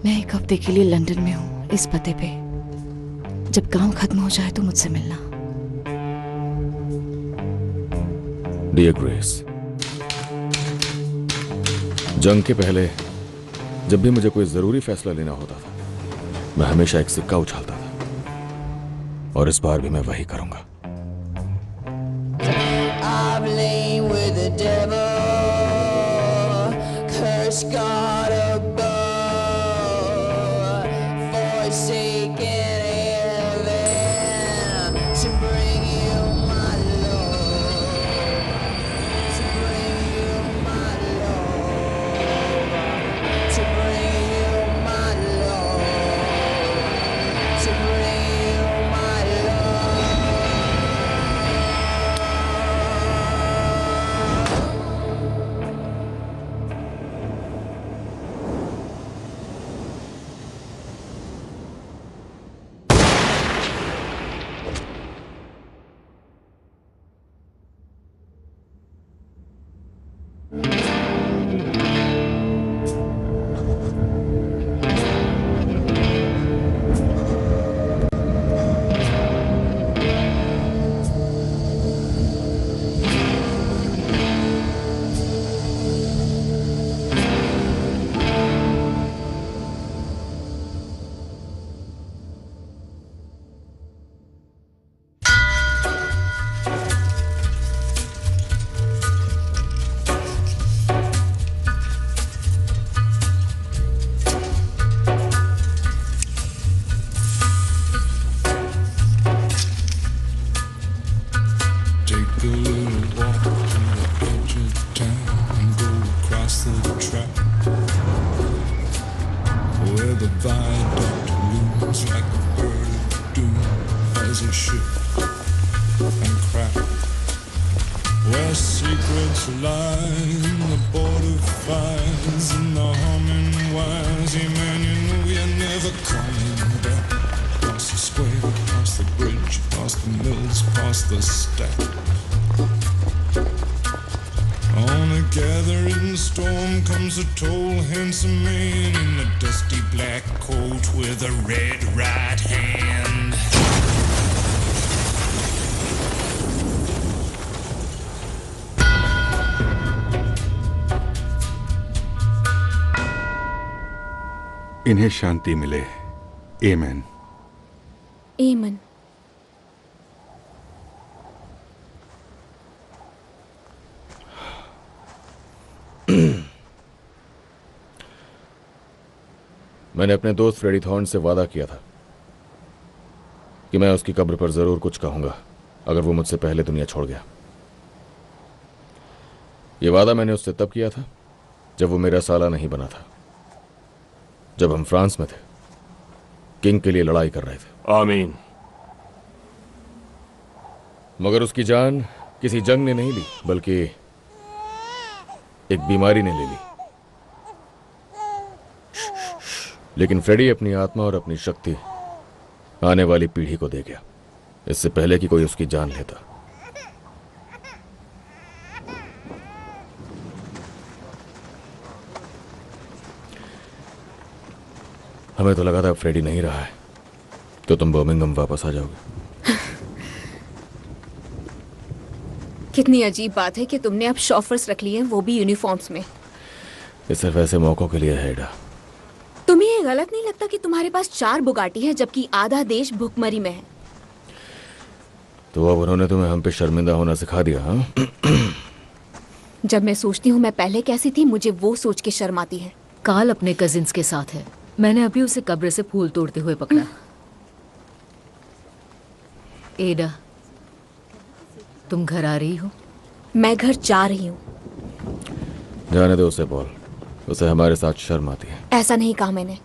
मैं एक हफ्ते के लिए लंदन में हूँ, इस पते पे। जब काम खत्म हो जाए तो मुझसे मिलना। डियर ग्रेस, जंग के पहले जब भी मुझे कोई जरूरी फैसला लेना होता था, मैं हमेशा एक सिक्का उछालता था, और इस बार भी मैं वही करूंगा। I'm laying with the devil, curse God above, forsaken heaven to bring you my love, to bring you my love, to bring you my love, to bring you my love. Take a little walk to the edge of town and go across the track where the viaduct looms like a bird of doom as it shifts and cracks, where secrets lie in the border fires and the humming wires. Yeah, man, you know you're never coming back. Across the square, across the bridge, across the mills, across the stack. On a gathering storm comes a tall, handsome man in a dusty black coat with a red right hand. इन्हें शांति मिले। आमीन। एमन। मैंने अपने दोस्त Freddy thorn से वादा किया था कि मैं उसकी कब्र पर जरूर कुछ कहूंगा अगर वो मुझसे पहले दुनिया छोड़ गया। ये वादा मैंने उससे तब किया था जब वो मेरा साला नहीं बना था, जब हम फ्रांस में थे, किंग के लिए लड़ाई कर रहे थे। आमीन। मगर उसकी जान किसी जंग ने नहीं ली, बल्कि एक बीमारी ने ले ली। लेकिन फ्रेडी अपनी आत्मा और अपनी शक्ति आने वाली पीढ़ी को दे गया, इससे पहले कि कोई उसकी जान लेता। हमें तो लगा था फ्रेडी नहीं रहा है तो तुम बर्मिंघम वापस आ जाओगे। कितनी अजीब बात है कि तुमने अब शॉफर्स रख लिए हैं, वो भी यूनिफॉर्म्स में। ये सिर्फ ऐसे मौकों के लिए है एडा। तुम्हें ये गलत नहीं लगता कि तुम्हारे पास 4 बुगाटी है जबकि आधा देश भुखमरी में है? तो अब उन्होंने तुम्हें हम पे शर्मिंदा होना सिखा दिया, हाँ? जब मैं सोचती हूँ मैं पहले कैसी थी, मुझे वो सोच के शर्म आती है। काल अपने कजिन्स के साथ है। मैंने अभी उसे कब्र से फूल तोड़ते हुए पकड़ा। एडा, तुम घर आ रही हो? मैं घर जा रही हूँ। जाने दो उसे पॉल, उसे हमारे साथ शर्म आती है। ऐसा नहीं कहा मैंने।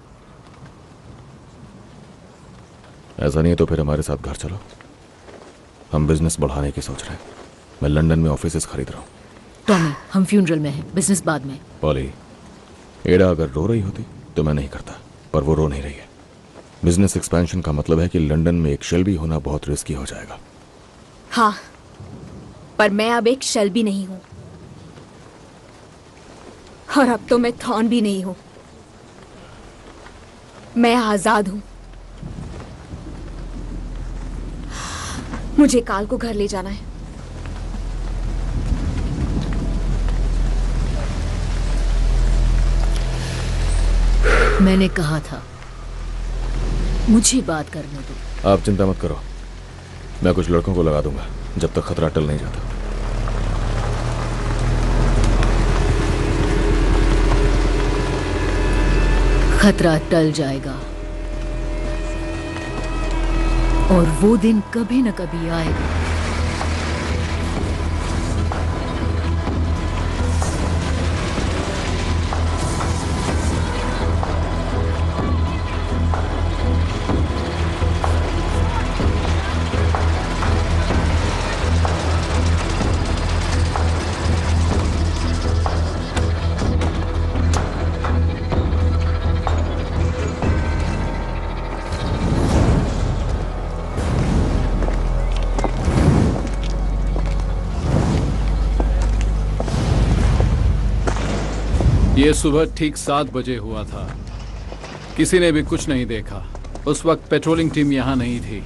ऐसा नहीं है तो फिर हमारे साथ घर चलो। हम बिजनेस बढ़ाने की सोच रहे हैं। मैं लंदन में ऑफिसेस खरीद रहा हूँ। टॉमी, हम फ्यूनरल में हैं, बिजनेस बाद में। पॉली, एडा अगर रो रही होती तो मैं नहीं करता, पर वो रो नहीं रही है। बिजनेस एक्सपेंशन का मतलब है कि लंदन में एक शेल्बी होना बहुत रिस्की हो जाएगा। हाँ, पर मैं अब एक शेल्बी नहीं हूँ, और अब तो मैं थॉर्न भी नहीं हूँ। मैं आजाद हूँ। मुझे काल को घर ले जाना है। मैंने कहा था मुझे बात करने दो। आप चिंता मत करो, मैं कुछ लड़कों को लगा दूंगा जब तक खतरा टल नहीं जाता। खतरा टल जाएगा और वो दिन कभी न कभी आएगा। ये सुबह ठीक 7 बजे हुआ था। किसी ने भी कुछ नहीं देखा। उस वक्त पेट्रोलिंग टीम यहाँ नहीं थी।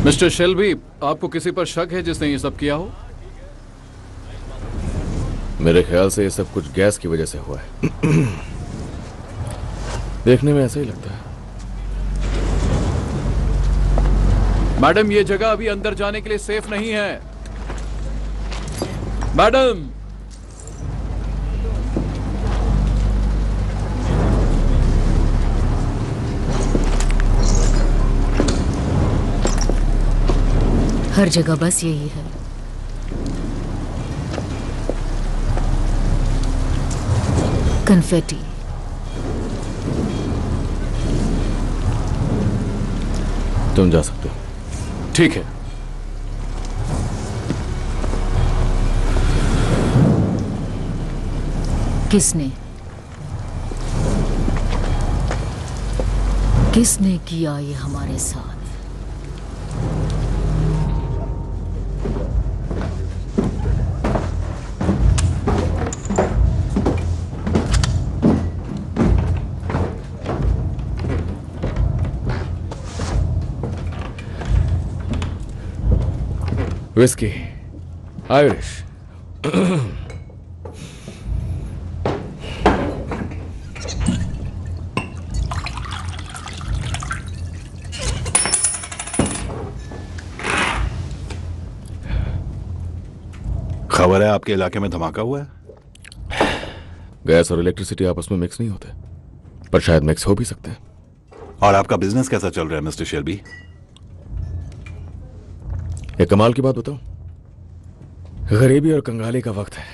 मिस्टर शेल्बी, आपको किसी पर शक है जिसने ये सब किया हो? मेरे ख्याल से ये सब कुछ गैस की वजह से हुआ है। देखने में ऐसा ही लगता है। मैडम, ये जगह अभी अंदर जाने के लिए सेफ नहीं है। मैडम, हर जगह बस यही है। कन्फेटी। तुम जा सकते हो। ठीक है। किसने किया ये हमारे साथ? Whisky, Irish. खबर है आपके इलाके में धमाका हुआ है। गैस और इलेक्ट्रिसिटी आपस में मिक्स नहीं होते, पर शायद मिक्स हो भी सकते हैं। और आपका बिजनेस कैसा चल रहा है मिस्टर शेल्बी? एक कमाल की बात बताऊं, गरीबी और कंगाली का वक्त है,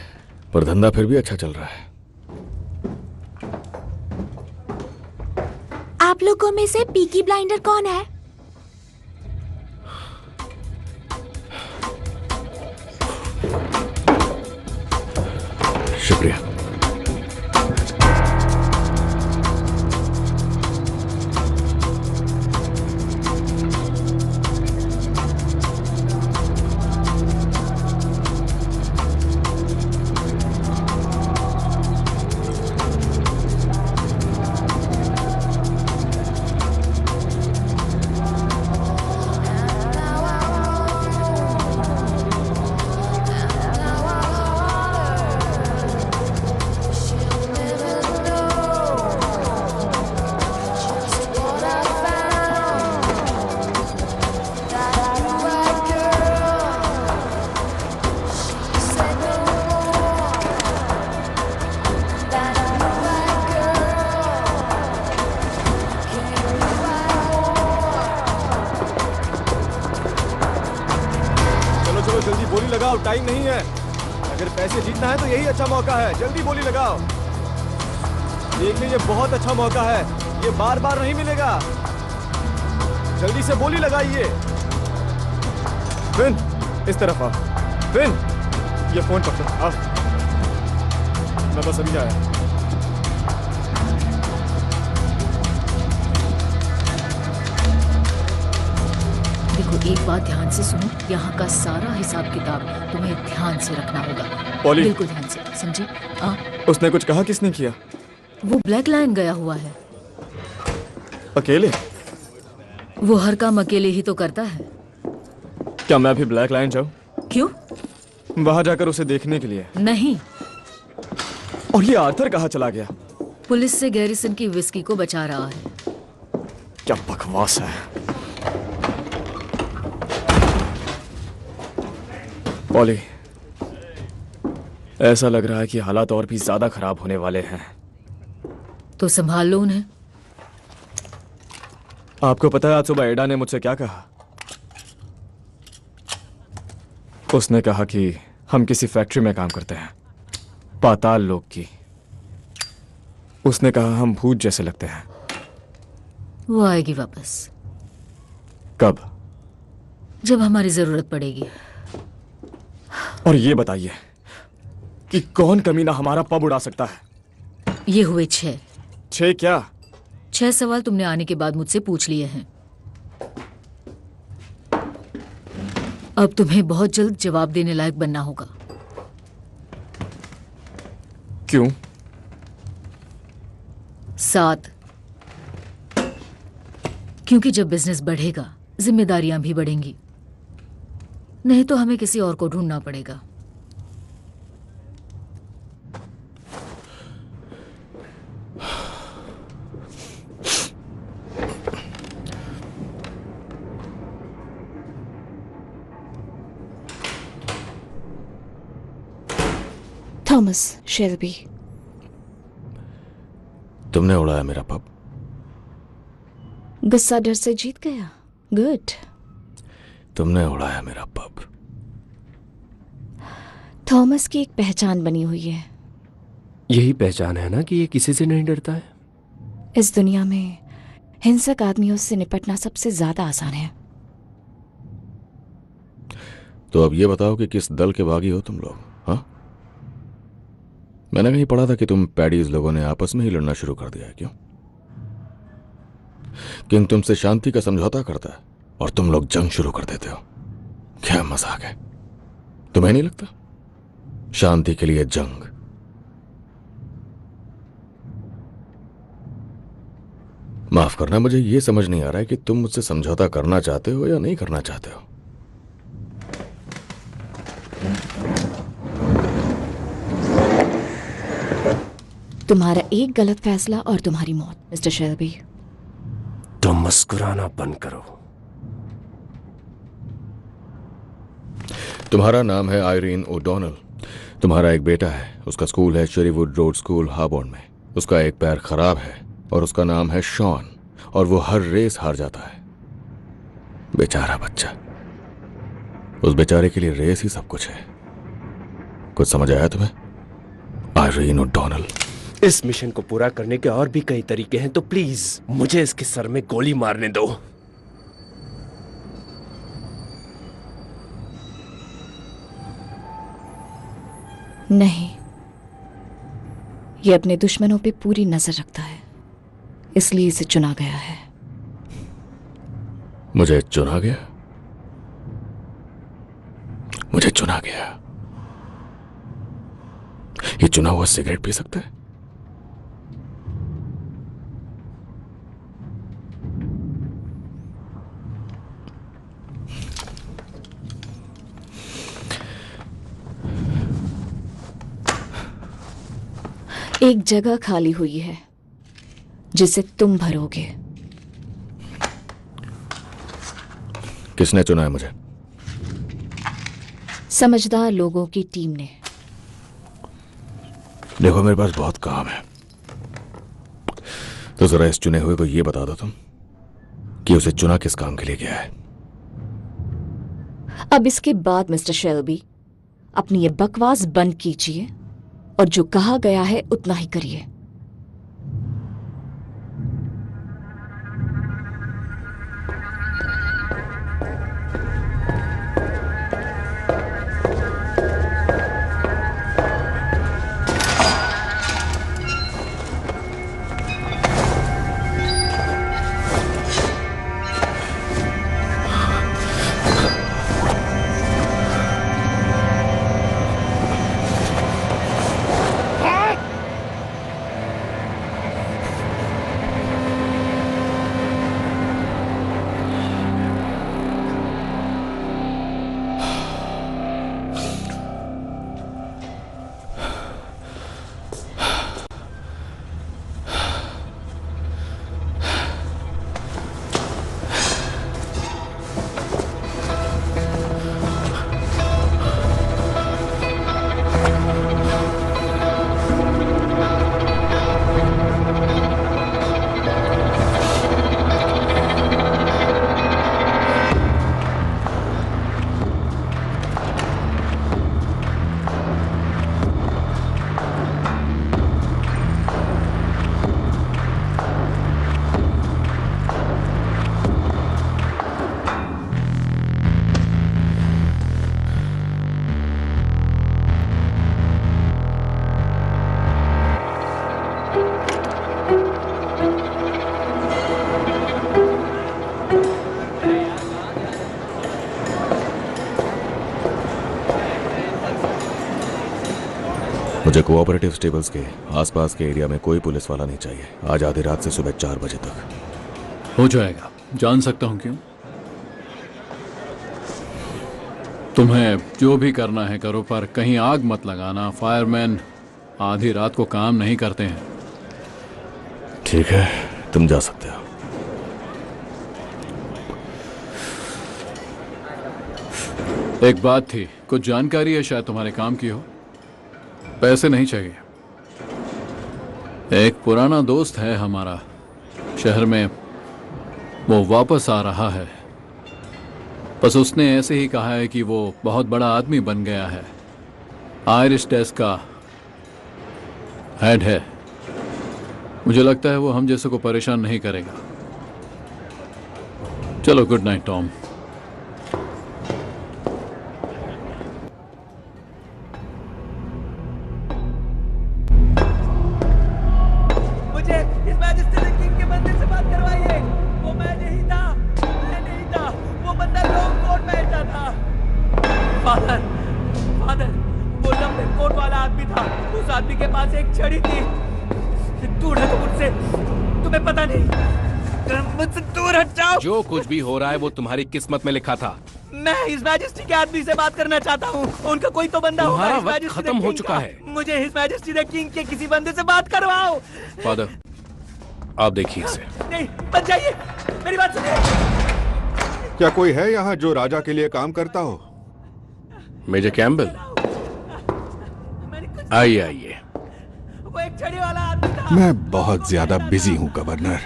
पर धंधा फिर भी अच्छा चल रहा है। आप लोगों में से पीकी ब्लाइंडर कौन है? शुक्रिया। जल्दी बोली लगाओ, टाइम नहीं है। अगर पैसे जीतना है तो यही अच्छा मौका है, जल्दी बोली लगाओ। देख लीजिए, बहुत अच्छा मौका है, ये बार बार नहीं मिलेगा। जल्दी से बोली लगाइए। फिन, इस तरफ आओ। फिन, ये फोन पकड़ो, आओ। मैं बस अभी आया। देखो, एक बात ध्यान से सुनो, यहाँ का सारा हिसाब किताब तुम्हें ध्यान से रखना होगा। पॉली, बिल्कुल ध्यान से, समझी? उसने कुछ कहा? किसने किया? वो ब्लैक लायन गया हुआ है। अकेले? वो हर काम अकेले ही तो करता है। क्या मैं भी ब्लैक लाइन जाऊं? क्यों? वहां जाकर उसे देखने के लिए। नहीं, और ये आर्थर कहाँ चला गया? पुलिस से गैरिसन की विस्की को बचा रहा है। क्या बकवास है। पॉली, ऐसा लग रहा है कि हालात और भी ज्यादा खराब होने वाले हैं। तो संभाल लो उन्हें। आपको पता है आज सुबह एडा ने मुझसे क्या कहा? उसने कहा कि हम किसी फैक्ट्री में काम करते हैं, पाताल लोक की। उसने कहा हम भूत जैसे लगते हैं। वो आएगी वापस कब? जब हमारी जरूरत पड़ेगी। और ये बताइए कि कौन कमीना हमारा पब उड़ा सकता है? ये हुए 6। 6 क्या? 6 सवाल तुमने आने के बाद मुझसे पूछ लिए हैं। अब तुम्हें बहुत जल्द जवाब देने लायक बनना होगा। क्यों? 7, क्योंकि जब बिजनेस बढ़ेगा जिम्मेदारियां भी बढ़ेंगी। नहीं तो हमें किसी और को ढूंढना पड़ेगा। थॉमस शेल्बी, तुमने उड़ाया मेरा पब। गुस्सा डर से जीत गया। गुड। तुमने उड़ाया मेरा पब। थॉमस की एक पहचान बनी हुई है। यही पहचान है ना कि ये किसी से नहीं डरता है। इस दुनिया में हिंसक आदमियों से निपटना सबसे ज्यादा आसान है। तो अब ये बताओ कि किस दल के बागी हो तुम लोग? हाँ, मैंने कहीं पढ़ा था कि तुम पैडीज लोगों ने आपस में ही लड़ना शुरू कर दिया है। क्यों? किंग तुमसे शांति का समझौता करता है और तुम लोग जंग शुरू कर देते हो। क्या मजाक है? तुम्हें नहीं लगता शांति के लिए जंग? माफ करना, मुझे यह समझ नहीं आ रहा है कि तुम मुझसे समझौता करना चाहते हो या नहीं करना चाहते हो। तुम्हारा एक गलत फैसला और तुम्हारी मौत, मिस्टर शेल्बी। तो मुस्कुराना बंद करो। तुम्हारा नाम है आयरीन ओडोनल। तुम्हारा एक बेटा है, उसका स्कूल है शेरीवुड रोड स्कूल हार्बोर्न में। उसका एक पैर खराब है और उसका नाम है शॉन, और वो हर रेस हार जाता है। बेचारा बच्चा। उस बेचारे के लिए रेस ही सब कुछ है। कुछ समझ आया तुम्हें? Irene O'Donnell. इस मिशन को पूरा करने के और भी कई तरीके हैं, तो प्लीज मुझे इसके सर में गोली मारने दो। नहीं, ये अपने दुश्मनों पे पूरी नजर रखता है, इसलिए इसे चुना गया है। मुझे चुना गया? मुझे चुना गया? ये चुना हुआ सिगरेट पी सकता है? एक जगह खाली हुई है जिसे तुम भरोगे। किसने चुना है मुझे? समझदार लोगों की टीम ने। देखो, मेरे पास बहुत काम है, तो जरा इस चुने हुए को यह बता दो तुम कि उसे चुना किस काम के लिए गया है। अब इसके बाद मिस्टर शेल्बी, अपनी ये बकवास बंद कीजिए और जो कहा गया है उतना ही करिए। मुझे कोऑपरेटिव स्टेबल्स के आसपास के एरिया में कोई पुलिस वाला नहीं चाहिए आज आधी रात से सुबह 4 बजे तक। हो जाएगा। जान सकता हूं क्यों? तुम्हें जो भी करना है करो, पर कहीं आग मत लगाना। फायरमैन आधी रात को काम नहीं करते हैं। ठीक है, तुम जा सकते हो। एक बात थी, कुछ जानकारी है, शायद तुम्हारे काम की हो। पैसे नहीं चाहिए। एक पुराना दोस्त है हमारा शहर में, वो वापस आ रहा है। बस उसने ऐसे ही कहा है कि वो बहुत बड़ा आदमी बन गया है, आयरिश डेस्क का हेड है। मुझे लगता है वो हम जैसे को परेशान नहीं करेगा। चलो, गुड नाइट टॉम। मुझे इस मैजिस्ट्रेट किंग के मंदिर से बात करवाइए। वो मैं नहीं था, मैं नहीं था। वो बंदा लॉन्ग कोट पहनता था। फादर, फादर, वो लंबे कोट वाला आदमी था। उस आदमी के पास एक छड़ी थी। दूर हटो मुझसे, तुम्हें पता नहीं। मुझसे दूर हट जाओ। जो कुछ भी हो रहा है वो तुम्हारी किस्मत में लिखा था। मैं इस मैजेस्टी के आदमी से बात करना चाहता हूँ। उनका कोई तो बंदा होगा। तुम्हारा इस वक्त मैजेस्टी खत्म द हो किंग चुका का। है। मुझे इस मैजेस्टी द किंग के किसी बंदे से बात करवाओ। फादर, आप देखिए इसे। नहीं, बच जाइए, मेरी बात सुनिए। क्या कोई है यहाँ जो राजा के लिए काम करता हो? मेजर कैम्बल, आइए आइए। वो एक छड़ी वाला आदमी था। मैं बहुत ज्यादा बिजी हूँ गवर्नर।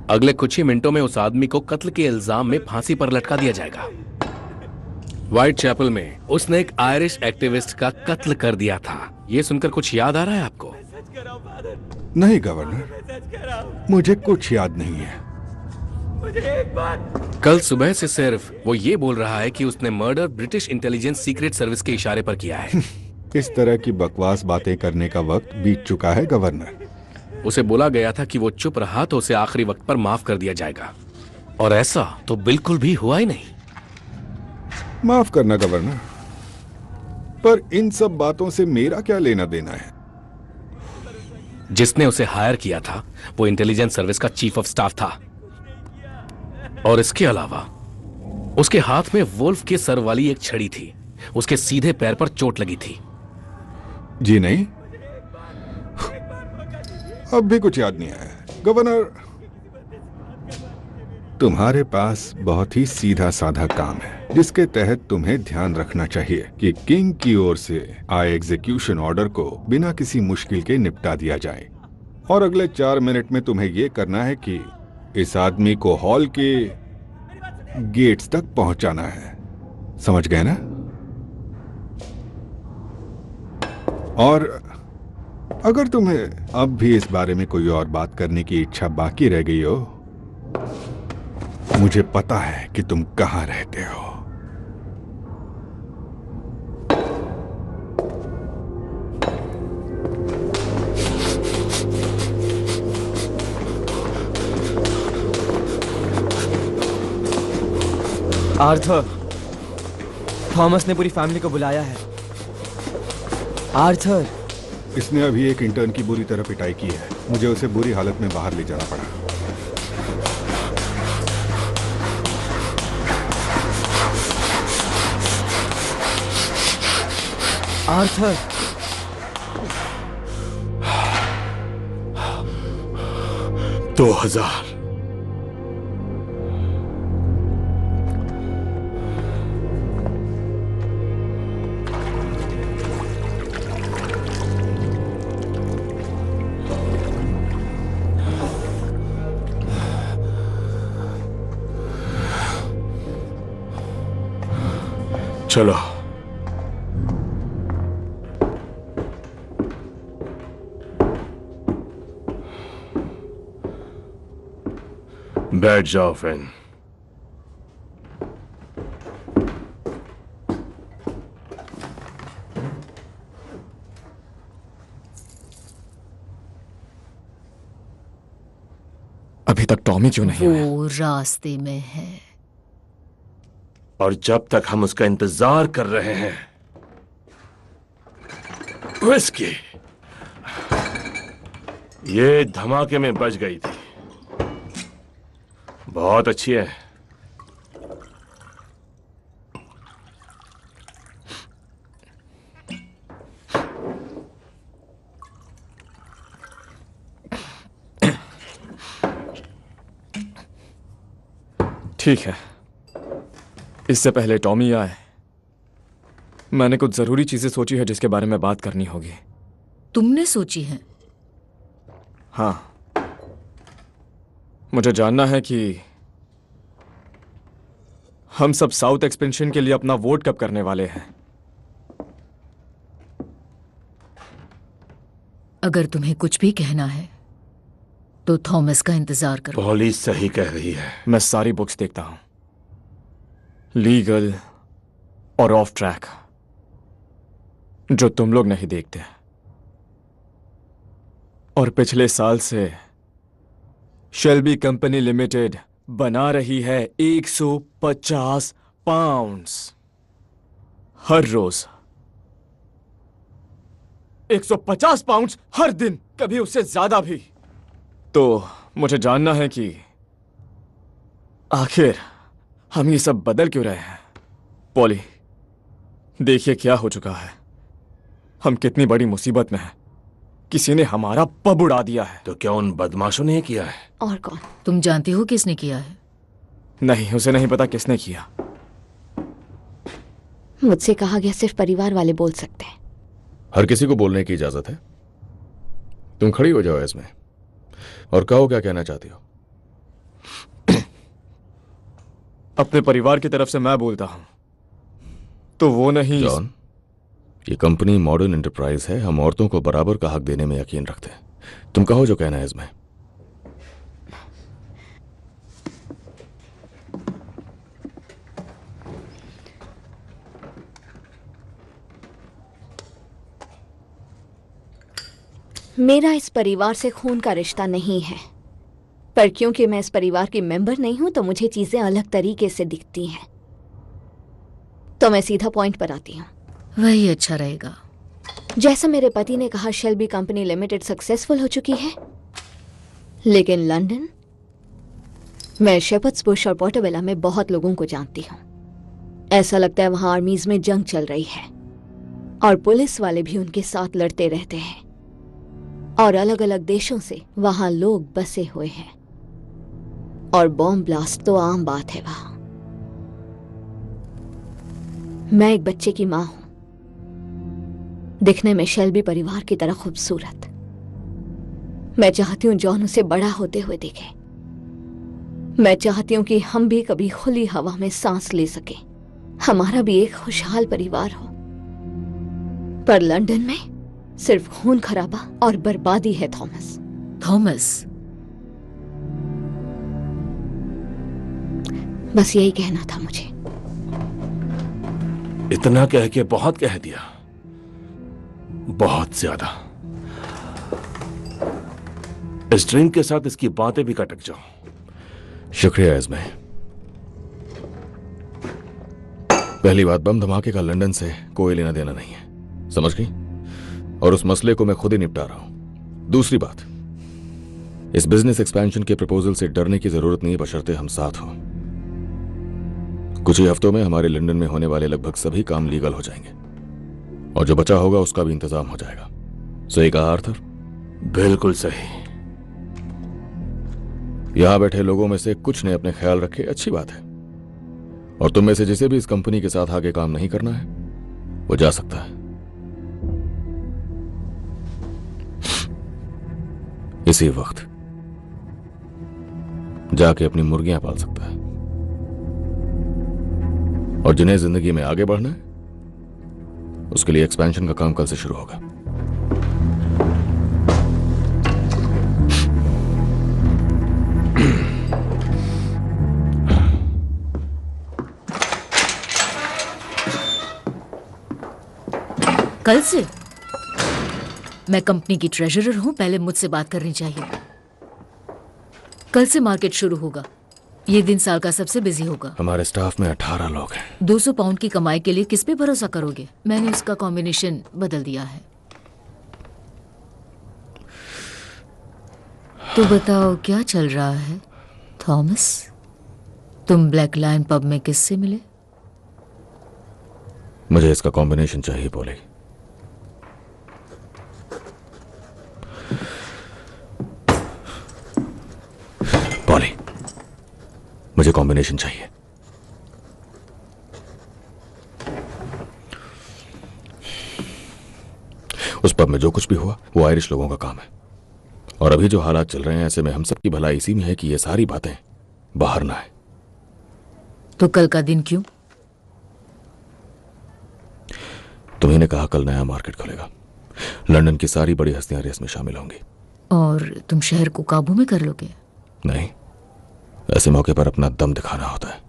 अगले कुछ ही मिनटों में उस आदमी को कत्ल के इल्जाम में फांसी पर लटका दिया जाएगा। व्हाइट चैपल में उसने एक आयरिश एक्टिविस्ट का कत्ल कर दिया था। ये सुनकर कुछ याद आ रहा है आपको? नहीं गवर्नर, मुझे कुछ याद नहीं है। मुझे एक बात। कल सुबह से सिर्फ वो ये बोल रहा है कि उसने murder British intelligence secret service के इशारे पर किया है। इस तरह की बकवास बातें करने का वक्त बीत चुका है गवर्नर। उसे बोला गया था कि वो चुप रहा तो उसे आखिरी वक्त पर माफ कर दिया जाएगा, और ऐसा तो बिल्कुल भी हुआ ही नहीं। माफ करना गवर्नर, पर इन सब बातों से मेरा क्या लेना देना है? जिसने उसे हायर किया था वो इंटेलिजेंस सर्विस का चीफ ऑफ स्टाफ था, और इसके अलावा उसके हाथ में वुल्फ के सर वाली एक छड़ी थी। उसके सीधे पैर पर चोट लगी थी। जी नहीं, अब भी कुछ याद नहीं आया। गवर्नर, तुम्हारे पास बहुत ही सीधा साधा काम है जिसके तहत तुम्हें ध्यान रखना चाहिए कि किंग की ओर से आए एग्जीक्यूशन ऑर्डर को बिना किसी मुश्किल के निपटा दिया जाए। और अगले 4 मिनट में तुम्हें यह करना है कि इस आदमी को हॉल के गेट्स तक पहुंचाना है। समझ गए ना? और अगर तुम्हें अब भी इस बारे में कोई और बात करने की इच्छा बाकी रह गई हो, मुझे पता है कि तुम कहां रहते हो। आर्थर, थॉमस ने पूरी फैमिली को बुलाया है। आर्थर, इसने अभी एक इंटर्न की बुरी तरह पिटाई की है। मुझे उसे बुरी हालत में बाहर ले जाना पड़ा। आर्थर, 2000। चलो, बैठ जाओ फैन। अभी तक टॉमी क्यों नहीं आया? वो रास्ते में है। और जब तक हम उसका इंतजार कर रहे हैं विस्की ये धमाके में बच गई थी। बहुत अच्छी है। ठीक है, इससे पहले टॉमी आए, मैंने कुछ जरूरी चीजें सोची है जिसके बारे में बात करनी होगी। तुमने सोची है? हाँ, मुझे जानना है कि हम सब साउथ एक्सपेंशन के लिए अपना वोट कब करने वाले हैं। अगर तुम्हें कुछ भी कहना है तो थॉमस का इंतजार करो। पुलिस सही कह रही है। मैं सारी बुक्स देखता हूं, लीगल और ऑफ ट्रैक, जो तुम लोग नहीं देखते। और पिछले साल से शेल्बी कंपनी लिमिटेड बना रही है 150 पाउंड्स हर रोज। 150 पाउंड्स हर दिन, कभी उससे ज्यादा भी। तो मुझे जानना है कि आखिर हम ये सब बदल क्यों रहे हैं। पॉली, देखिए क्या हो चुका है। हम कितनी बड़ी मुसीबत में हैं। किसी ने हमारा पब उड़ा दिया है। तो क्या उन बदमाशों ने किया है? और कौन? तुम जानते हो किसने किया है? नहीं, उसे नहीं पता किसने किया। मुझसे कहा गया सिर्फ परिवार वाले बोल सकते हैं। हर किसी को बोलने की इजाजत है। तुम खड़ी हो जाओ इसमें और कहो क्या कहना चाहती हो। अपने परिवार की तरफ से मैं बोलता हूं तो वो नहीं। जॉन, ये कंपनी मॉडर्न एंटरप्राइज है। हम औरतों को बराबर का हक देने में यकीन रखते हैं। तुम कहो जो कहना है इसमें। मेरा इस परिवार से खून का रिश्ता नहीं है, पर क्योंकि मैं इस परिवार की मेंबर नहीं हूं तो मुझे चीजें अलग तरीके से दिखती हैं। तो मैं सीधा पॉइंट पर आती हूं। वही अच्छा रहेगा। जैसा मेरे पति ने कहा, शेल्बी कंपनी लिमिटेड सक्सेसफुल हो चुकी है, लेकिन लंदन, मैं शेपर्ड्स बुश और पोर्टोबेला में बहुत लोगों को जानती हूं। ऐसा लगता है वहां आर्मीज में जंग चल रही है और पुलिस वाले भी उनके साथ लड़ते रहते हैं, और अलग अलग देशों से वहां लोग बसे हुए हैं, और बॉम्ब ब्लास्ट तो आम बात है वहां। मैं एक बच्चे की मां हूं, दिखने में शेल्बी परिवार की तरह खूबसूरत। मैं चाहती हूं जॉन उसे बड़ा होते हुए देखे। मैं चाहती हूं कि हम भी कभी खुली हवा में सांस ले सके, हमारा भी एक खुशहाल परिवार हो। पर लंदन में सिर्फ खून खराबा और बर्बादी है। थॉमस, बस यही कहना था मुझे। इतना कह के बहुत कह दिया, बहुत ज्यादा। इस ड्रिंक के साथ इसकी बातें भी कटक जाओ। शुक्रिया इसमें। पहली बात, बम धमाके का लंदन से कोई लेना देना नहीं है, समझ गई? और उस मसले को मैं खुद ही निपटा रहा हूं। दूसरी बात, इस बिजनेस एक्सपेंशन के प्रपोजल से डरने की जरूरत नहीं, बशर्ते हम साथ हों। कुछ ही हफ्तों में हमारे लंदन में होने वाले लगभग सभी काम लीगल हो जाएंगे, और जो बचा होगा उसका भी इंतजाम हो जाएगा। सही कहा आर्थर? बिल्कुल सही। यहां बैठे लोगों में से कुछ ने अपने ख्याल रखे, अच्छी बात है। और तुम में से जिसे भी इस कंपनी के साथ आगे काम नहीं करना है वो जा सकता है। इसी वक्त जाके अपनी मुर्गियां पाल सकता है। और जिन्हें जिंदगी में आगे बढ़ना है उसके लिए एक्सपेंशन का काम कल से शुरू होगा। कल से? मैं कंपनी की ट्रेजरर हूं, पहले मुझसे बात करनी चाहिए। कल से मार्केट शुरू होगा। ये दिन साल का सबसे बिजी होगा। हमारे स्टाफ में 18 लोग हैं। 200 पाउंड की कमाई के लिए किस पे भरोसा करोगे? मैंने उसका कॉम्बिनेशन बदल दिया है। तो बताओ क्या चल रहा है थॉमस? तुम ब्लैक लाइन पब में किससे मिले? मुझे इसका कॉम्बिनेशन चाहिए पॉली। पॉली, मुझे कॉम्बिनेशन चाहिए। उस पब में जो कुछ भी हुआ वो आयरिश लोगों का काम है, और अभी जो हालात चल रहे हैं ऐसे में हम सबकी भलाई इसी में है कि ये सारी बातें बाहर ना आए। तो कल का दिन क्यों? तुम्ही ने कहा कल नया मार्केट खुलेगा, लंदन की सारी बड़ी हस्तियां रेस में शामिल होंगी। और तुम शहर को काबू में कर लोगे? नहीं, ऐसे मौके पर अपना दम दिखाना होता है।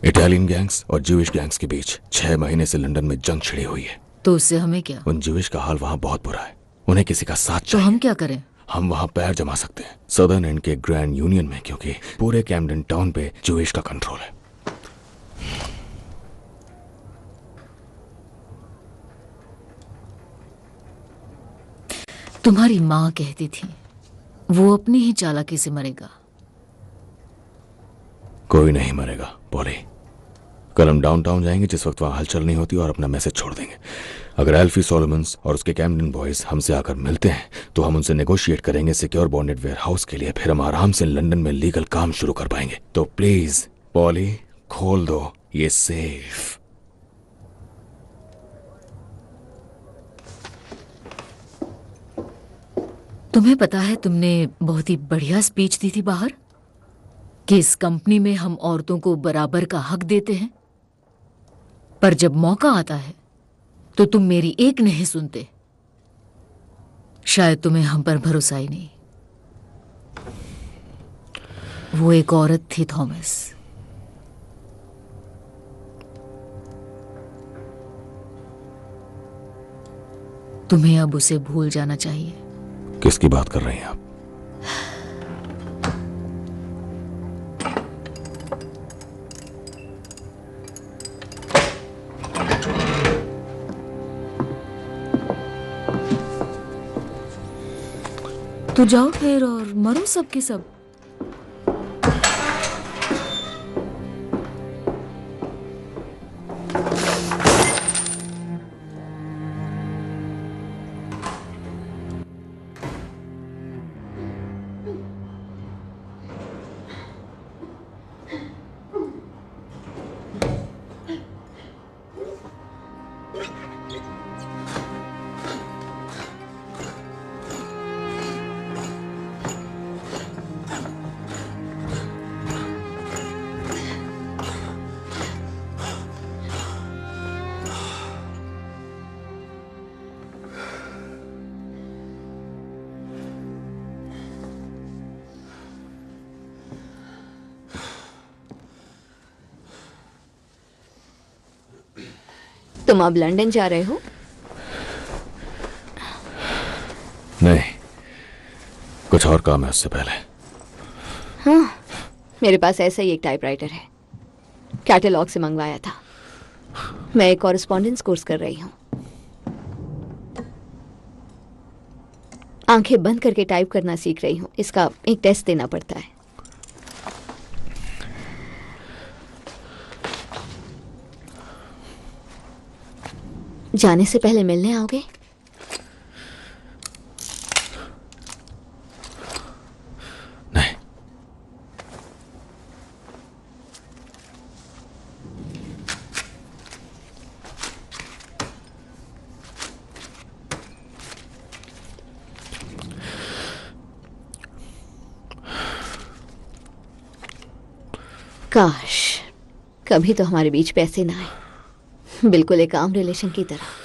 इटालियन गैंग्स और ज्यूइश गैंग्स के बीच 6 महीने से लंदन में जंग छिड़ी हुई है। तो उससे हमें क्या? उन ज्यूइश का हाल वहां बहुत बुरा है, उन्हें किसी का साथ तो चाहिए। हम क्या करें? हम वहां पैर जमा सकते हैं सदर्न एंड के ग्रैंड यूनियन में, क्योंकि पूरे कैम्पडन टाउन पे ज्यूइश का कंट्रोल है। तुम्हारी माँ कहती थी वो अपनी ही चालाकी से मरेगा। कोई नहीं मरेगा पॉली। कल हम डाउनटाउन जाएंगे जिस वक्त वहां हलचल नहीं होती और अपना मैसेज छोड़ देंगे। अगर एल्फी सोलोमन्स और उसके कैम्पडन बॉयज हमसे आकर मिलते हैं तो हम उनसे नेगोशिएट करेंगे सिक्योर बॉन्डेड वेयर हाउस के लिए, फिर हम आराम से लंदन में लीगल काम शुरू कर पाएंगे। तो प्लीज पॉली, खोल दो ये सेफ। तुम्हें पता है तुमने बहुत ही बढ़िया स्पीच दी थी बाहर कि इस कंपनी में हम औरतों को बराबर का हक देते हैं, पर जब मौका आता है तो तुम मेरी एक नहीं सुनते। शायद तुम्हें हम पर भरोसा ही नहीं। वो एक औरत थी थॉमस। तुम्हें अब उसे भूल जाना चाहिए। किसकी बात कर रही हैं आप? तो जाओ फिर और मरो सब के सब। तुम अब लंदन जा रहे हो? नहीं, कुछ और काम है उससे पहले। हाँ, मेरे पास ऐसा ही एक टाइपराइटर है, कैटलॉग से मंगवाया था। मैं एक कॉरेस्पॉन्डेंस कोर्स कर रही हूँ। आंखें बंद करके टाइप करना सीख रही हूँ। इसका एक टेस्ट देना पड़ता है। जाने से पहले मिलने आओगे? नहीं। काश कभी तो हमारे बीच पैसे ना आए, बिल्कुल एक आम रिलेशन की तरह।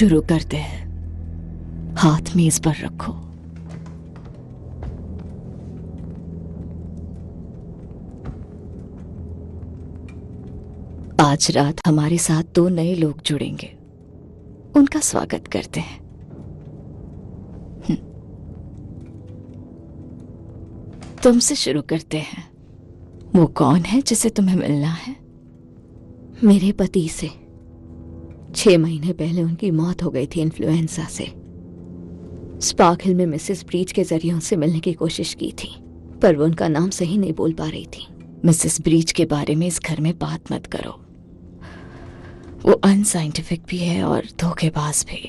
शुरू करते हैं। हाथ मेज पर रखो। आज रात हमारे साथ 2 नए लोग जुड़ेंगे। उनका स्वागत करते हैं। तुमसे शुरू करते हैं। वो कौन है जिसे तुम्हें मिलना है? मेरे पति से। 6 महीने पहले उनकी मौत हो गई थी इन्फ्लुएंजा से। स्पार्क हिल में मिसेस ब्रीच के जरिए उनसे मिलने की कोशिश की थी, पर वो उनका नाम सही नहीं बोल पा रही थी। मिसेस ब्रीच के बारे में इस घर में बात मत करो। वो अनसाइंटिफिक भी है और धोखेबाज भी।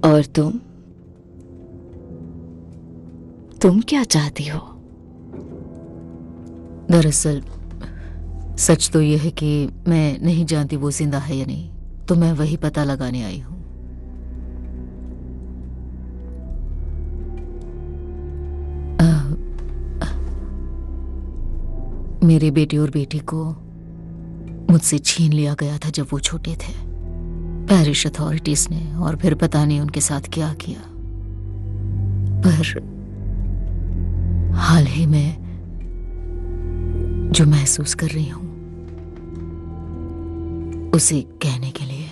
और तुम क्या चाहती हो? दरअसल सच तो यह है कि मैं नहीं जानती वो जिंदा है या नहीं, तो मैं वही पता लगाने आई हूं। मेरे बेटे और बेटी को मुझसे छीन लिया गया था जब वो छोटे थे, पैरिश अथॉरिटीज ने, और फिर पता नहीं उनके साथ क्या किया। पर हाल ही में जो महसूस कर रही हूं उसे कहने के लिए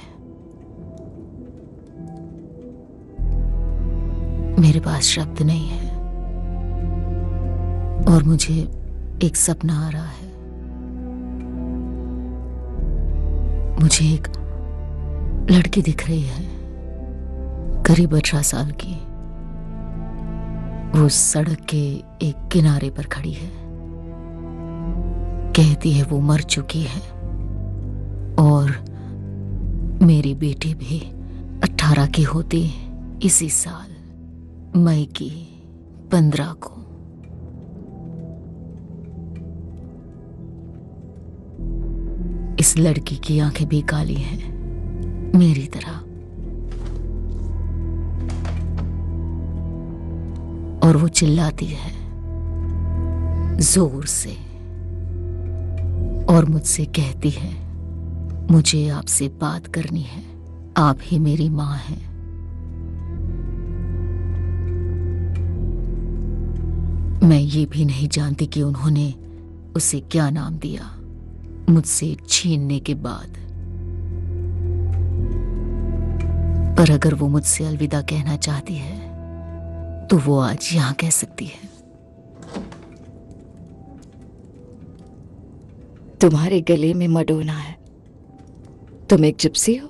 मेरे पास शब्द नहीं है। और मुझे एक सपना आ रहा है। मुझे एक लड़की दिख रही है, करीब 18 साल की। वो सड़क के एक किनारे पर खड़ी है। कहती है वो मर चुकी है और मेरी बेटी भी 18 की होती इसी साल मई की 15 को। इस लड़की की आंखें भी काली हैं, मेरी तरह, और वो चिल्लाती है जोर से और मुझसे कहती है मुझे आपसे बात करनी है, आप ही मेरी मां हैं। मैं ये भी नहीं जानती कि उन्होंने उसे क्या नाम दिया मुझसे छीनने के बाद। पर अगर वो मुझसे अलविदा कहना चाहती है तो वो आज यहां कह सकती है। तुम्हारे गले में मडोना है। तुम एक जिप्सी हो?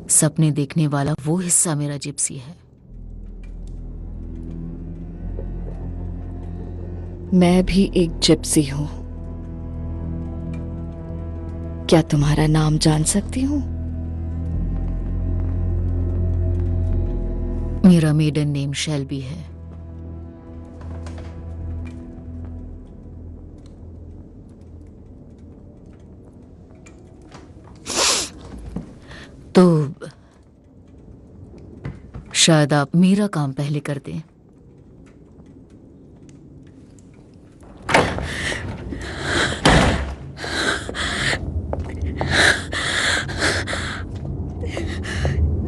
सपने देखने वाला वो हिस्सा मेरा जिप्सी है। मैं भी एक जिप्सी हूं। क्या तुम्हारा नाम जान सकती हूं? मेरा मेडन नेम शेल्बी है। तो शायद आप मेरा काम पहले कर दें।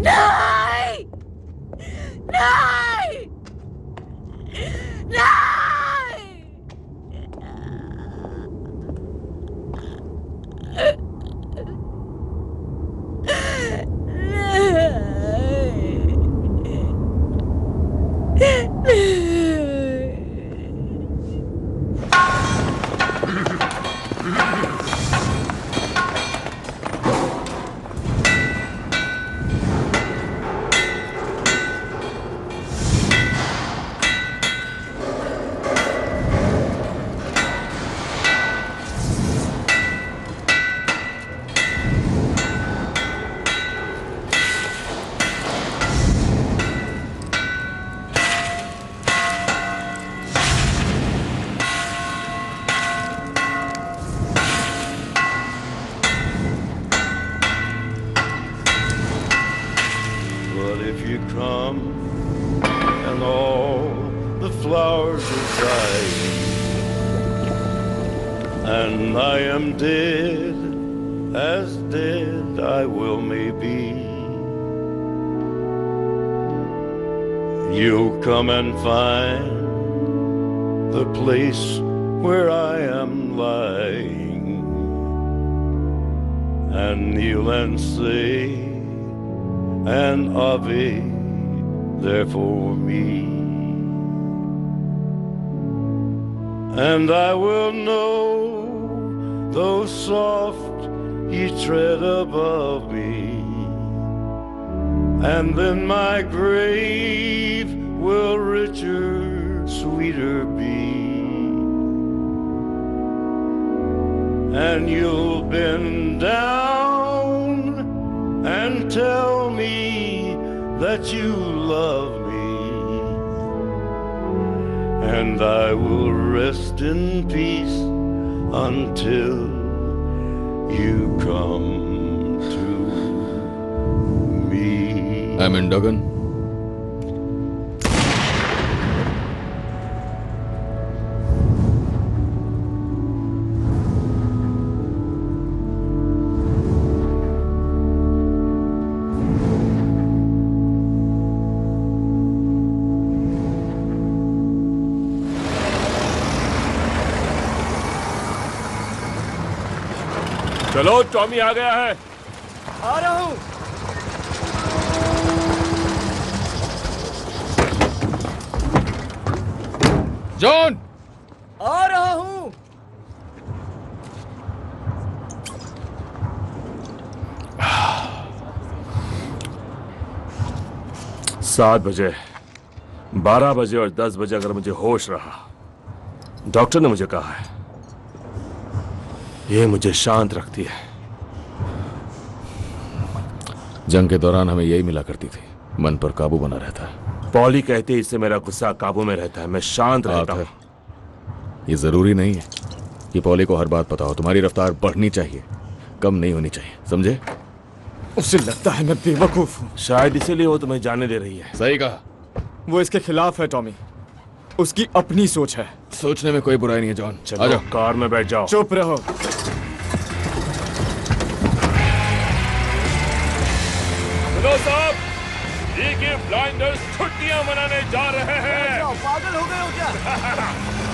नहीं! नहीं! But if you come and all the flowers are dying and I am dead, as dead I will may be. You'll come and find the place where I am lying, and kneel and say an Ave there for me. And I will know, though soft ye tread above me, and then my grave will richer, sweeter be. And you'll bend down and tell me that you love me, and I will rest in peace until you come to me. I'm in Duggan. चलो, Tommy आ गया है। आ रहा हूं। John, आ रहा हूं। 7 बजे, 12 बजे और 10 बजे अगर मुझे होश रहा, डॉक्टर ने मुझे कहा है, ये मुझे शांत रखती है। जंग के दौरान हमें यही मिला करती थी, मन पर काबू बना रहता है। पॉली कहती है इससे मेरा गुस्सा काबू में रहता है, मैं शांत रहता हूं। ये जरूरी नहीं है कि पॉली को हर बात पता हो। तुम्हारी रफ्तार बढ़नी चाहिए, कम नहीं होनी चाहिए, समझे? उसे लगता है मैं बेवकूफ हूँ। शायद इसीलिए वो तुम्हें जाने दे रही है। सही कहा। वो इसके खिलाफ है टॉमी, उसकी अपनी सोच है। सोचने में कोई बुराई नहीं है जॉन। चलो, आ जाओ, कार में बैठ जाओ। चुप रहो। हेलो साहब, ये ब्लाइंडर्स छुट्टियां मनाने जा रहे हैं। पागल हो गए हो क्या?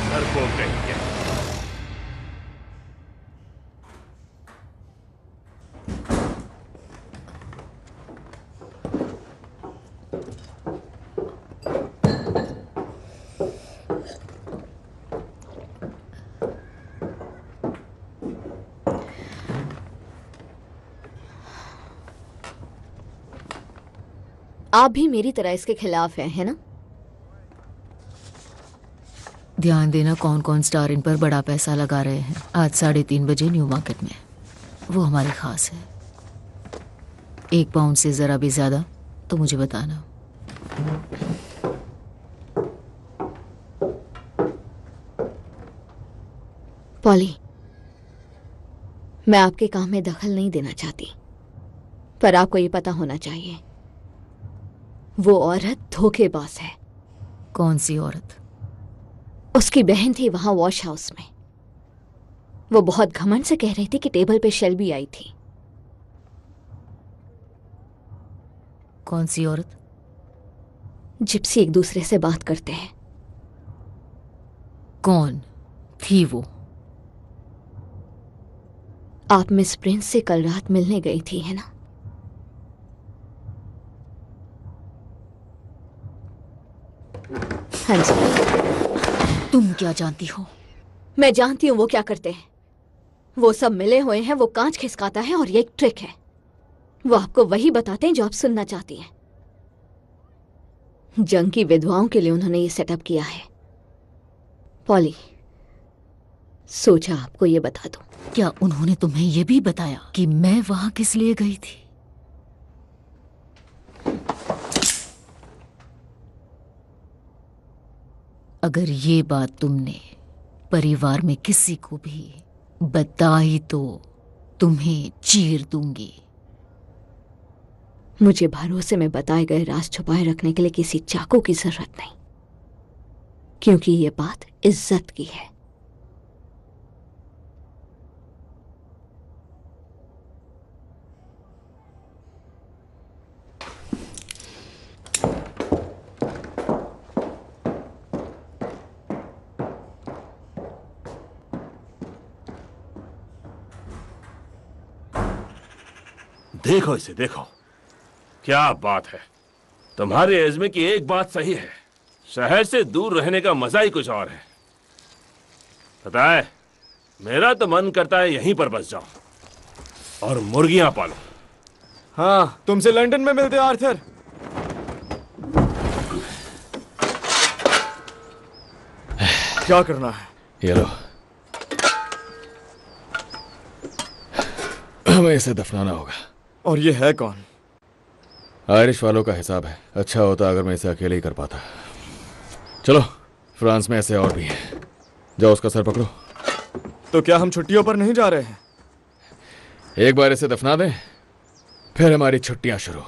डरपोक नहीं क्या? आप भी मेरी तरह इसके खिलाफ हैं, है ना? ध्यान देना कौन कौन स्टार इन पर बड़ा पैसा लगा रहे हैं। आज 3:30 बजे न्यू मार्केट में, वो हमारी खास है। 1 पाउंड से जरा भी ज्यादा तो मुझे बताना। पॉली, मैं आपके काम में दखल नहीं देना चाहती, पर आपको ये पता होना चाहिए वो औरत धोखेबाज है। कौन सी औरत? उसकी बहन थी वहां वॉश हाउस में। वो बहुत घमंड से कह रही थी कि टेबल पे शेल्बी आई थी। कौन सी औरत? जिप्सी एक दूसरे से बात करते हैं। कौन थी वो? आप मिस प्रिंस से कल रात मिलने गई थी, है ना? हाँ जी। तुम क्या जानती हो? मैं जानती हूं वो क्या करते हैं। वो सब मिले हुए हैं, वो कांच खिसकाता है और ये एक ट्रिक है। वो आपको वही बताते हैं जो आप सुनना चाहती हैं। जंग की विधवाओं के लिए उन्होंने ये सेटअप किया है। पॉली, सोचा आपको ये बता दूं। क्या उन्होंने तुम्हें ये भी बताया कि मैं वहां किस लिए गई थी? अगर ये बात तुमने परिवार में किसी को भी बताई तो तुम्हें चीर दूंगी। मुझे भरोसे में बताए गए राज छुपाए रखने के लिए किसी चाकू की जरूरत नहीं, क्योंकि ये बात इज्जत की है। देखो इसे, देखो क्या बात है। तुम्हारे एज़्मे की एक बात सही है, शहर से दूर रहने का मजा ही कुछ और है। पता है, मेरा तो मन करता है यहीं पर बस जाऊं और मुर्गियां पालूं। हाँ, तुमसे लंदन में मिलते आर्थर। क्या करना है? ये लो, हमें इसे दफनाना होगा। और ये है कौन? आयरिश वालों का हिसाब है। अच्छा होता अगर मैं इसे अकेले ही कर पाता। चलो, फ्रांस में ऐसे और भी हैं। जाओ उसका सर पकड़ो। तो क्या हम छुट्टियों पर नहीं जा रहे हैं? एक बार इसे दफना दें, फिर हमारी छुट्टियां शुरू।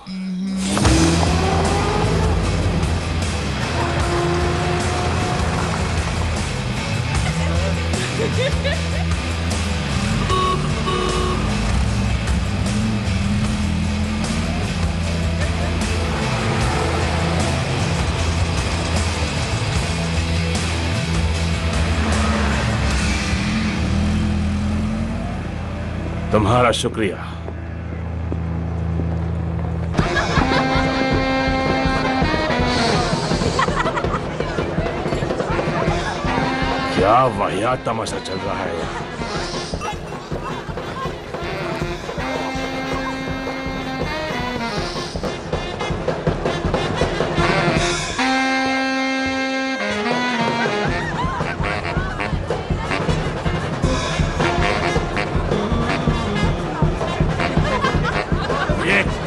तुम्हारा शुक्रिया। क्या वाहियात तमाशा चल रहा है यहाँ।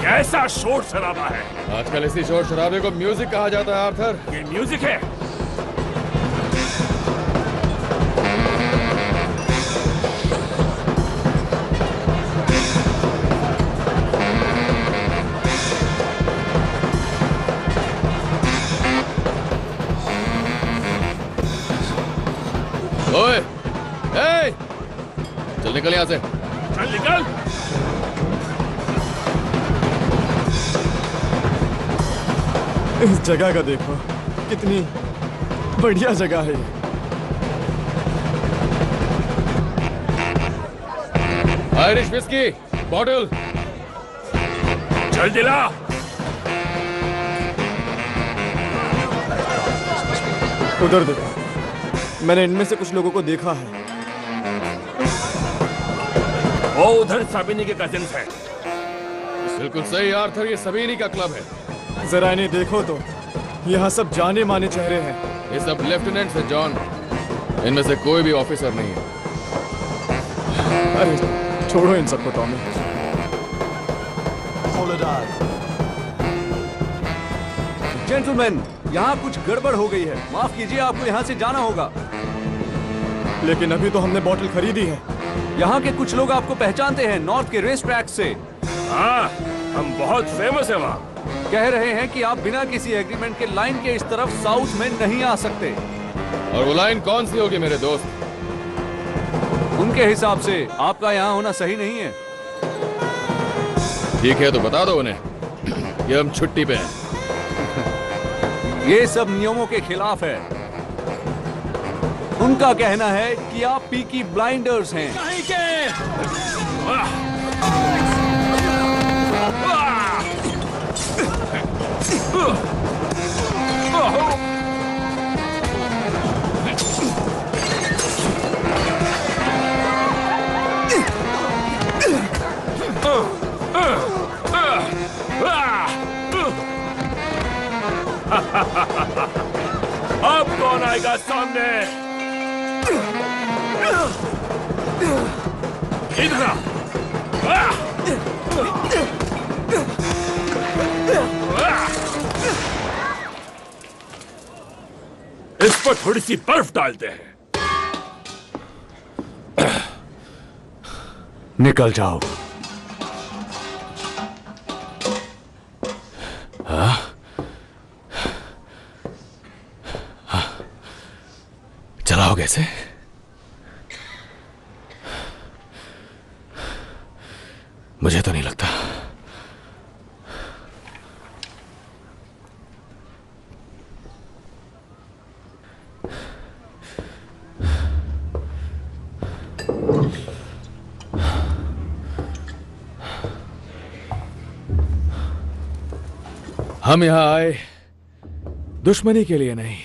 कैसा शोर शराबा है। आजकल इसी शोर शराबे को म्यूजिक कहा जाता है आर्थर। ये म्यूजिक है। ओए, ए, चल निकल यहाँ से। चल निकल। इस जगह का देखो, कितनी बढ़िया जगह है ये। Irish whisky bottle. चल दिला। उधर देखो, मैंने इनमें से कुछ लोगों को देखा है। वो उधर साबिनी के कजिन्स हैं। बिल्कुल सही आर्थर, ये सबीनी का क्लब है। जरा इन्हें देखो तो, यहाँ सब जाने माने चेहरे हैं। ये सब लेफ्टिनेंट्स हैं जॉन, इनमें से कोई भी ऑफिसर नहीं है। अरे छोड़ो इन सबको टॉमी। जेंटलमैन, यहाँ कुछ गड़बड़ हो गई है। माफ कीजिए, आपको यहाँ से जाना होगा। लेकिन अभी तो हमने बॉटल खरीदी है। यहाँ के कुछ लोग आपको पहचानते हैं, नॉर्थ के रेस ट्रैक से। हाँ, हम बहुत फेमस है वहाँ। कह रहे हैं कि आप बिना किसी एग्रीमेंट के लाइन के इस तरफ साउथ में नहीं आ सकते। और वो लाइन कौन सी होगी मेरे दोस्त? उनके हिसाब से आपका यहाँ होना सही नहीं है। ठीक है, तो बता दो उन्हें कि हम छुट्टी पे हैं। ये सब नियमों के खिलाफ है। उनका कहना है कि आप पीकी ब्लाइंडर्स हैं। नहीं के। अब कौन आएगा सामने? इधर आ। इस पर थोड़ी सी बर्फ डालते हैं। निकल जाओ। हाँ? चलाओ कैसे? मुझे तो नहीं लगता। हम यहां आए दुश्मनी के लिए नहीं,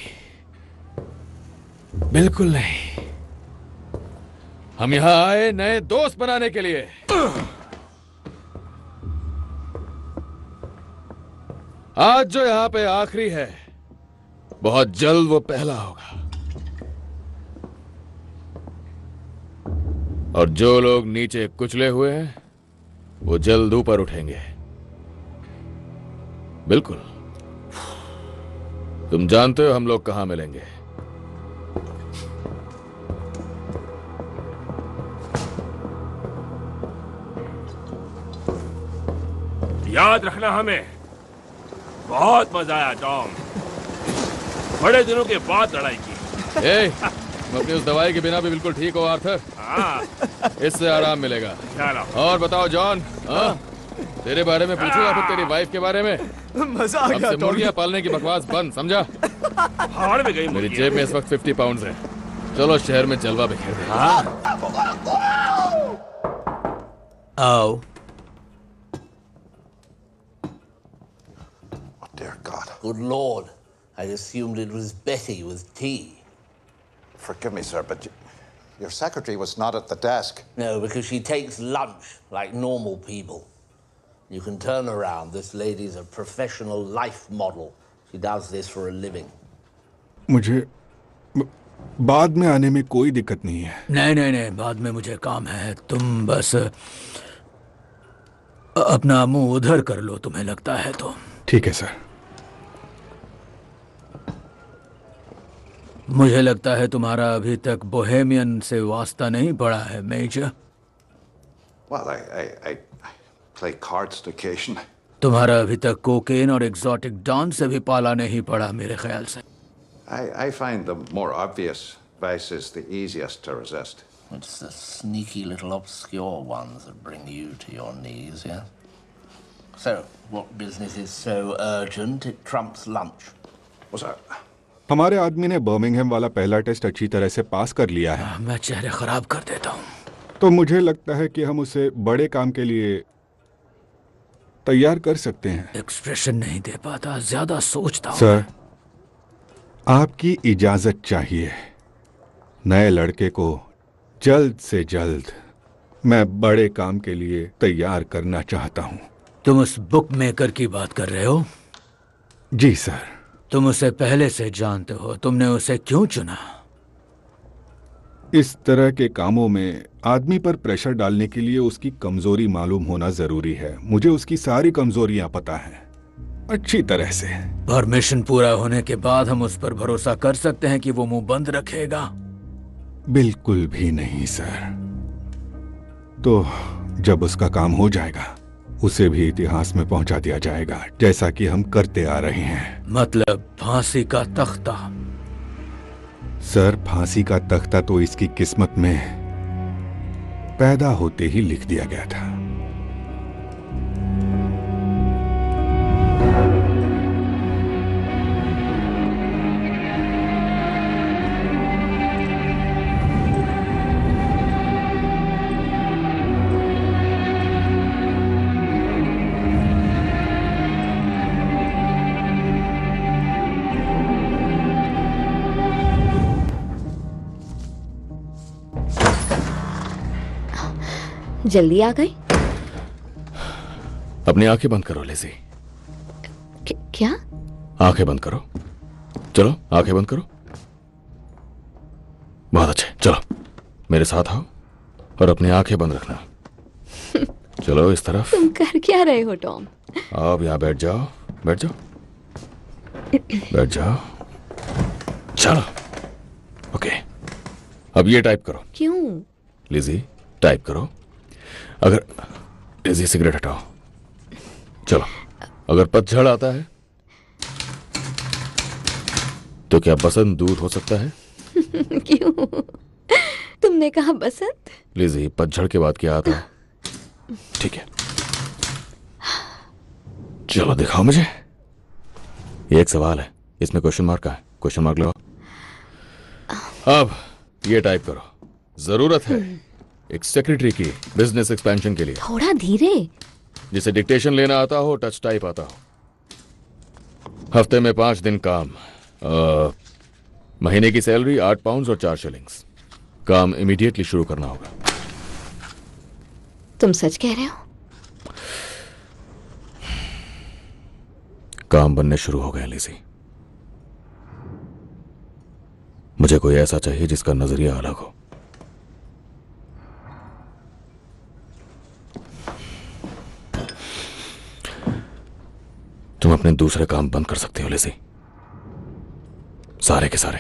बिल्कुल नहीं। हम यहां आए नए दोस्त बनाने के लिए। आज जो यहां पे आखिरी है, बहुत जल्द वो पहला होगा। और जो लोग नीचे कुचले हुए हैं, वो जल्द ऊपर उठेंगे। बिल्कुल। तुम जानते हो हम लोग कहां मिलेंगे। याद रखना हमें। बहुत मजा आया टॉम, बड़े दिनों के बाद लड़ाई की। तुम अपनी उस दवाई के बिना भी बिल्कुल ठीक हो आर्थर। हाँ। इससे आराम मिलेगा। चलो। और बताओ जॉन, तेरे बारे में पूछूंगा फिर तेरी वाइफ के बारे में। मजा आ गया। मुर्गियां पालने की बकवास बंद, समझा? हार में गई मेरी जेब में इस वक्त 50 पाउंड है। चलो शहर में जलवा बिखेर दे। Oh. Dear God. Good Lord. I assumed it was Betty with tea. Forgive me, sir, but your secretary was not at the desk. No, because she takes lunch like normal people. You can turn around. This lady's a professional life model. She does this for a living. मुझे बाद में आने में कोई दिक्कत नहीं है। नहीं, बाद में मुझे काम है। तुम बस अपना मुंह उधर कर लो, तुम्हें लगता है तो। ठीक है सर। मुझे लगता है तुम्हारा अभी तक बोहेमियन से वास्ता नहीं पड़ा है major. Well, I play cards on occasion. तुम्हारा अभी तक कोकेन और एग्जॉटिक डॉन से भी पाला नहीं पड़ा मेरे ख्याल से। I find the more obvious vices the easiest to resist. It's the sneaky little obscure ones that bring you to your knees, yeah? So, what business is so urgent it trumps lunch? What's that? हमारे आदमी ने Birmingham वाला पहला test अच्छी तरह से पास कर लिया है। मैं चेहरे खराब कर देता हूँ। तो मुझे लगता है कि हम उसे बड़े काम के लिए तैयार कर सकते हैं। एक्सप्रेशन नहीं दे पाता, ज्यादा सोचता हूँ। सर, आपकी इजाजत चाहिए। नए लड़के को जल्द से जल्द मैं बड़े काम के लिए तैयार करना चाहता हूँ। तुम उस बुक मेकर की बात कर रहे हो? जी सर। तुम उसे पहले से जानते हो, तुमने उसे क्यों चुना? इस तरह के कामों में आदमी पर प्रेशर डालने के लिए उसकी कमजोरी मालूम होना जरूरी है। मुझे उसकी सारी कमजोरियां पता हैं, अच्छी तरह से। परमिशन पूरा होने के बाद हम उस पर भरोसा कर सकते हैं कि वो मुंह बंद रखेगा? बिल्कुल भी नहीं सर। तो जब उसका काम हो जाएगा, उसे भी इतिहास में पहुंचा दिया जाएगा, जैसा कि हम करते आ रहे हैं। मतलब फांसी का तख्ता? सर, फांसी का तख्ता तो इसकी किस्मत में पैदा होते ही लिख दिया गया था। जल्दी आ गई? अपनी आंखें बंद करो लेज़ी। क्या? आंखें बंद करो। चलो आंखें बंद करो। बहुत अच्छे, चलो मेरे साथ आओ और अपनी आंखें बंद रखना। चलो इस तरफ। तुम कर क्या रहे हो टॉम? आप यहाँ बैठ जाओ, बैठ जाओ, बैठ जाओ। चलो ओके, अब ये टाइप करो। क्यों? लिज़ी टाइप करो। अगर लिज़ी सिगरेट हटाओ। चलो, अगर पतझड़ आता है तो क्या बसंत दूर हो सकता है? क्यों? तुमने कहा बसंत? लिज़ी, पतझड़ के बाद क्या आता है? ठीक है, चलो दिखाओ मुझे। ये एक सवाल है, इसमें क्वेश्चन मार्क का है। क्वेश्चन मार्क लो। अब ये टाइप करो। जरूरत है एक सेक्रेटरी की बिजनेस एक्सपेंशन के लिए। थोड़ा धीरे। जिसे डिक्टेशन लेना आता हो, टच टाइप आता हो। हफ्ते में 5 दिन काम, महीने की सैलरी 8 पाउंड और 4 शिलिंग्स। काम इमीडिएटली शुरू करना होगा। तुम सच कह रहे हो? काम बनने शुरू हो गए लिज़ी। मुझे कोई ऐसा चाहिए जिसका नजरिया अलग हो। तुम अपने दूसरे काम बंद कर सकते हो लिज़ी, सारे के सारे,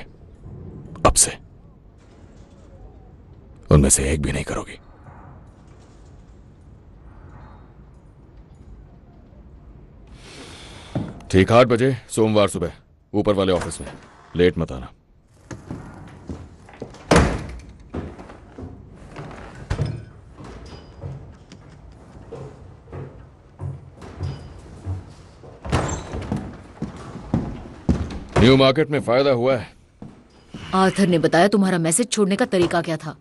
अब से। उनमें से एक भी नहीं करोगी। ठीक 8 बजे सोमवार सुबह ऊपर वाले ऑफिस में। लेट मत आना। न्यू मार्केट में फायदा हुआ है। आर्थर ने बताया तुम्हारा मैसेज छोड़ने का तरीका क्या था,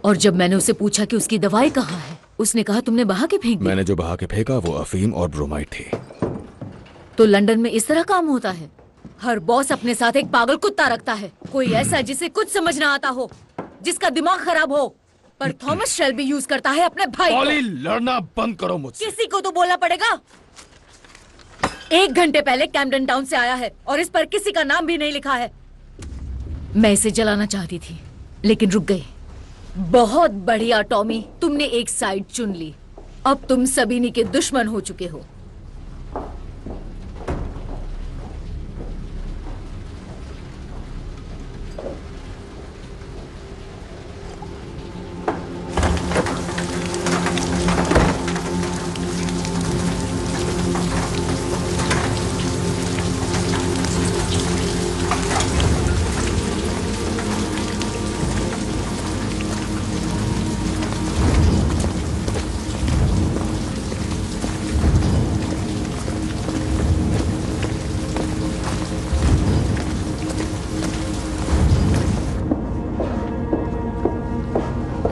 और जब मैंने उससे पूछा कि उसकी दवाई कहाँ है, उसने कहा तुमने बहा के फेंक दी। मैंने जो बहा के फेंका वो अफीम और ब्रोमाइड थी। तो लंदन में इस तरह काम होता है? हर बॉस अपने साथ एक पागल कुत्ता रखता है, कोई ऐसा जिसे कुछ समझ ना आता हो, जिसका दिमाग खराब हो। पर थॉमस शेल्बी यूज करता है अपने भाई को। लड़ना बंद करो मुझसे। किसी को तो बोलना पड़ेगा। 1 घंटे पहले कैम्पटन टाउन से आया है और इस पर किसी का नाम भी नहीं लिखा है। मैं इसे जलाना चाहती थी लेकिन रुक गई। बहुत बढ़िया टॉमी, तुमने एक साइड चुन ली। अब तुम सबीनी के दुश्मन हो चुके हो।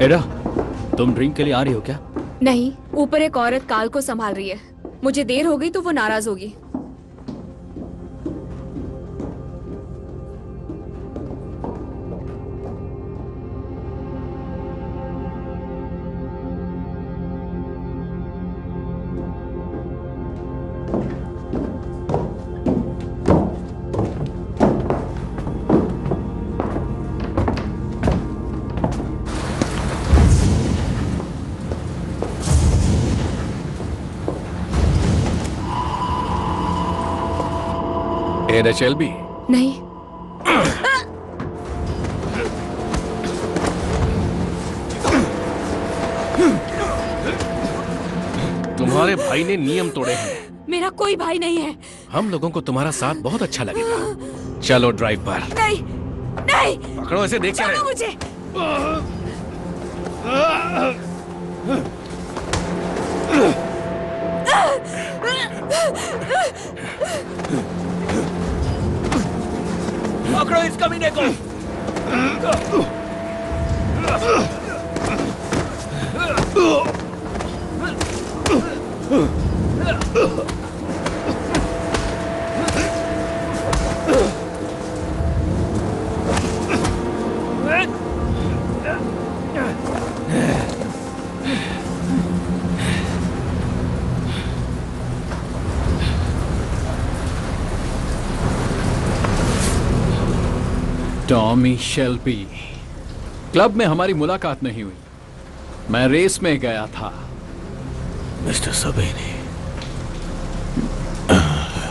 एडा, तुम ड्रिंक के लिए आ रही हो क्या? नहीं, ऊपर एक औरत काल को संभाल रही है। मुझे देर हो गई तो वो नाराज होगी। एडा शेल्बी? नहीं। तुम्हारे भाई ने नियम तोड़े हैं। मेरा कोई भाई नहीं है। हम लोगों को तुम्हारा साथ बहुत अच्छा लगेगा। चलो ड्राइव पर। नहीं, नहीं। पकड़ो इसे, देखते रहे। मुझे। पकड़ो इस कमीने को। टॉमी शेल्बी, क्लब में हमारी मुलाकात नहीं हुई। मैं रेस में गया था। मिस्टर सबीनी,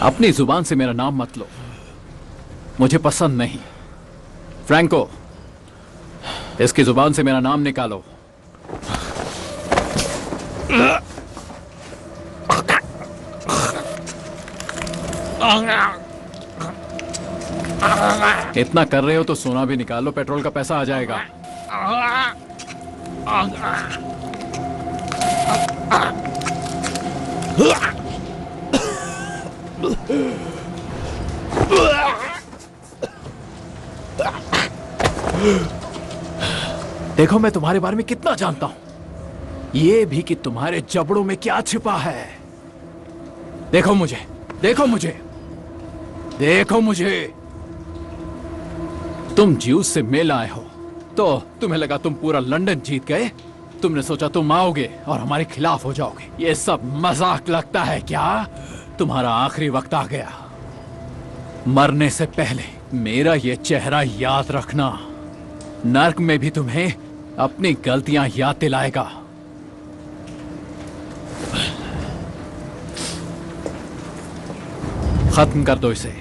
अपनी जुबान से मेरा नाम मत लो, मुझे पसंद नहीं। फ्रैंको, इसकी जुबान से मेरा नाम निकालो। इतना कर रहे हो तो सोना भी निकालो, पेट्रोल का पैसा आ जाएगा। देखो मैं तुम्हारे बारे में कितना जानता हूं, ये भी कि तुम्हारे जबड़ों में क्या छिपा है। देखो मुझे, देखो मुझे। देखो मुझे। तुम ज्यूस से मेल आए हो तो तुम्हें लगा तुम पूरा लंदन जीत गए। तुमने सोचा तुम आओगे और हमारे खिलाफ हो जाओगे। ये सब मजाक लगता है क्या? तुम्हारा आखिरी वक्त आ गया। मरने से पहले मेरा ये चेहरा याद रखना। नर्क में भी तुम्हें अपनी गलतियां याद दिलाएगा। खत्म कर दो इसे।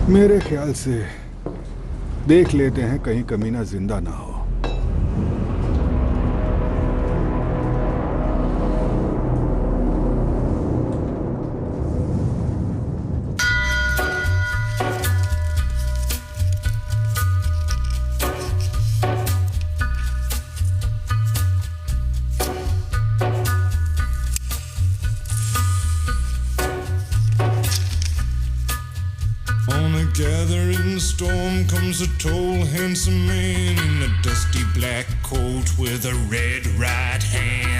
मेरे ख्याल से देख लेते हैं कहीं कमीना जिंदा ना हो। On a gathering storm comes a tall, handsome man in a dusty black coat with a red right hand.